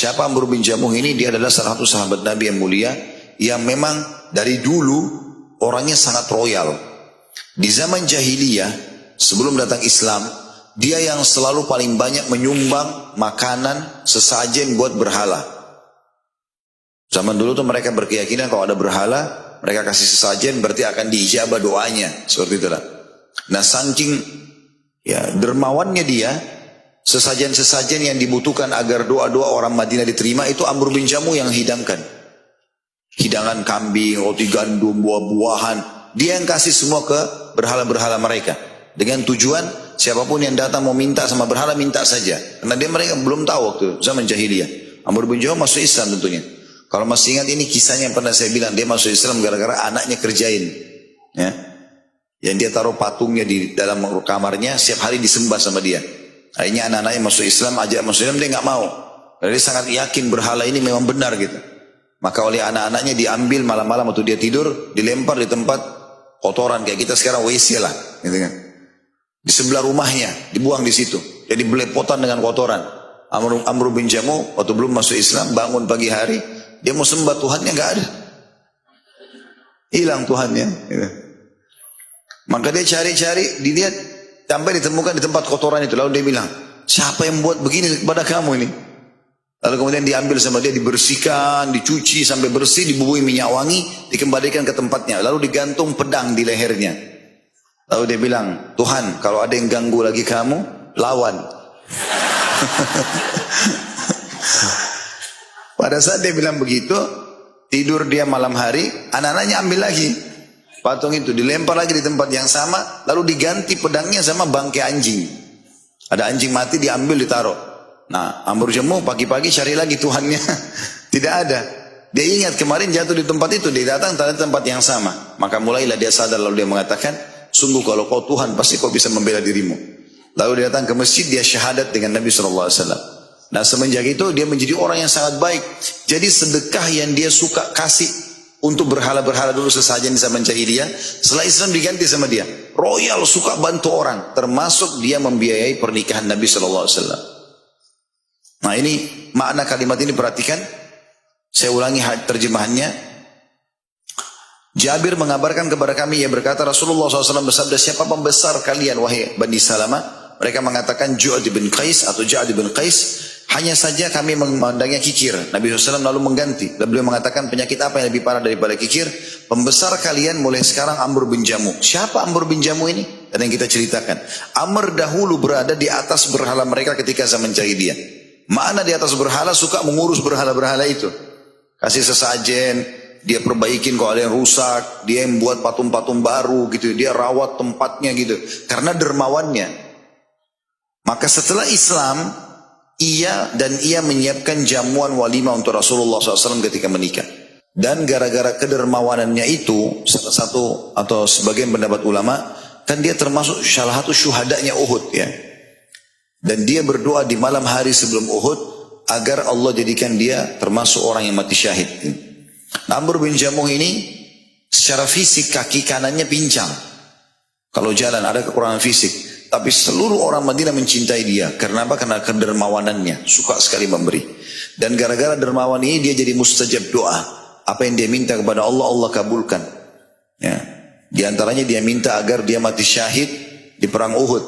Siapa Amr bin Jamuh ini? Dia adalah salah satu sahabat Nabi yang mulia, yang memang dari dulu orangnya sangat royal. Di zaman jahiliyah, sebelum datang Islam, dia yang selalu paling banyak menyumbang makanan, sesajen buat berhala. Zaman dulu tuh mereka berkeyakinan kalau ada berhala, mereka kasih sesajen berarti akan diijabah doanya. Seperti itulah. Nah saking dermawannya dia, sesajen-sesajen yang dibutuhkan agar doa-doa orang Madinah diterima, itu Amr bin Jamuh yang hidangkan. Hidangan kambing, roti gandum, buah-buahan. Dia yang kasih semua ke berhala-berhala mereka. Dengan tujuan siapapun yang datang mau minta sama berhala, minta saja. Karena mereka belum tahu waktu zaman jahiliyah. Amr bin Jamuh masuk Islam tentunya. Kalau masih ingat ini kisahnya yang pernah saya bilang, dia masuk Islam gara-gara anaknya kerjain. Ya. Yang dia taruh patungnya di dalam kamarnya, setiap hari disembah sama dia. Akhirnya anak-anaknya masuk Islam, ajak masuk Islam, dia nggak mau. Karena dia sangat yakin berhala ini memang benar gitu. Maka oleh anak-anaknya diambil malam-malam waktu dia tidur, dilempar di tempat kotoran kayak kita sekarang WC lah, gitu kan. Di sebelah rumahnya, dibuang di situ. Jadi belepotan dengan kotoran. Amr bin Jamuh waktu belum masuk Islam, bangun pagi hari, dia mau sembah Tuhannya, nggak ada. Hilang Tuhannya. Gitu. Maka dia cari-cari, dilihat, sampai ditemukan di tempat kotoran itu. Lalu dia bilang, siapa yang buat begini kepada kamu ini? Lalu kemudian diambil sama dia, dibersihkan, dicuci sampai bersih, dibubuhi minyak wangi, dikembalikan ke tempatnya. Lalu digantung pedang di lehernya. Lalu dia bilang, Tuhan, kalau ada yang ganggu lagi kamu, lawan. Pada saat dia bilang begitu, tidur dia malam hari, anak-anaknya ambil lagi patung itu, dilempar lagi di tempat yang sama, lalu diganti pedangnya sama bangkai anjing. Ada anjing mati, diambil, ditaruh. Nah, Amr bin Jamuh pagi-pagi cari lagi Tuhannya, tidak ada. Dia ingat kemarin jatuh di tempat itu, dia datang di tempat yang sama. Maka mulailah dia sadar, lalu dia mengatakan, sungguh kalau kau Tuhan, pasti kau bisa membela dirimu. Lalu dia datang ke masjid, dia syahadat dengan Nabi SAW. Nah semenjak itu dia menjadi orang yang sangat baik. Jadi sedekah yang dia suka kasih untuk berhala-berhala dulu sesajen di zaman jahiliyah, setelah Islam diganti sama dia. Royal, suka bantu orang, termasuk dia membiayai pernikahan Nabi SAW. Nah ini makna kalimat ini, perhatikan. Saya ulangi terjemahannya. Jabir mengabarkan kepada kami, ia berkata, Rasulullah SAW bersabda, siapa pembesar kalian wahai Bani Salamah? Mereka mengatakan Ju'ad bin Qais atau Ja'ad bin Qais. Hanya saja kami memandangnya kikir. Nabi SAW lalu mengganti. Dan beliau mengatakan, penyakit apa yang lebih parah daripada kikir? Pembesar kalian mulai sekarang Amr bin Jamuh. Siapa Amr bin Jamuh ini? Dan yang kita ceritakan, Amr dahulu berada di atas berhala mereka ketika zaman jahiliyah. Mana di atas berhala, suka mengurus berhala-berhala itu. Kasih sesajen, dia perbaikin kalau ada yang rusak, dia yang buat patung-patung baru gitu, dia rawat tempatnya gitu. Karena dermawannya. Maka setelah Islam, ia menyiapkan jamuan walimah untuk Rasulullah SAW ketika menikah. Dan gara-gara kedermawanannya itu, salah satu atau sebagian pendapat ulama, kan dia termasuk salah satu syuhadanya Uhud ya. Dan dia berdoa di malam hari sebelum Uhud agar Allah jadikan dia termasuk orang yang mati syahid. Amr bin Jamuh ini secara fisik kaki kanannya pincang. Kalau jalan ada kekurangan fisik. Tapi seluruh orang Madinah mencintai dia. Karena apa? Karena kedermawanannya. Suka sekali memberi. Dan gara-gara dermawan ini dia jadi mustajab doa. Apa yang dia minta kepada Allah, Allah kabulkan. Ya. Di antaranya dia minta agar dia mati syahid di perang Uhud.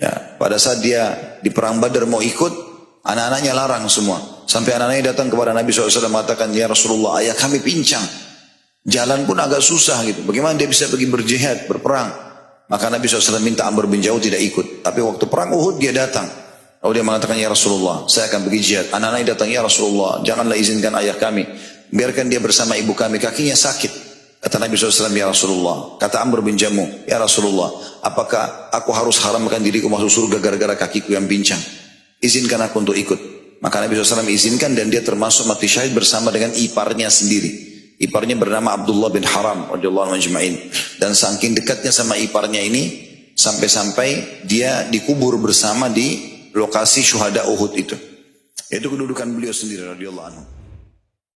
Ya. Pada saat dia di perang Badar mau ikut, anak-anaknya larang semua. Sampai anak-anaknya datang kepada Nabi SAW mengatakan, ya Rasulullah, ayah kami pincang. Jalan pun agak susah gitu. Bagaimana dia bisa pergi berjihad, berperang? Maka Nabi SAW minta Amr bin Jamuh tidak ikut. Tapi waktu perang Uhud dia datang. Lalu dia mengatakan, ya Rasulullah, saya akan pergi jihad. Anak-anaknya datang, ya Rasulullah, janganlah izinkan ayah kami. Biarkan dia bersama ibu kami, kakinya sakit. Kata Nabi SAW, ya Rasulullah. Kata Amr bin Jamuh, ya Rasulullah, apakah aku harus haramkan diriku masuk surga gara-gara kakiku yang pincang? Izinkan aku untuk ikut. Maka Nabi SAW izinkan dan dia termasuk mati syahid bersama dengan iparnya sendiri. Iparnya bernama Abdullah bin Haram radhiyallahu anhu ajma'in. Dan saking dekatnya sama iparnya ini sampai-sampai dia dikubur bersama di lokasi syuhada Uhud itu. Itu kedudukan beliau sendiri radhiyallahu anhu.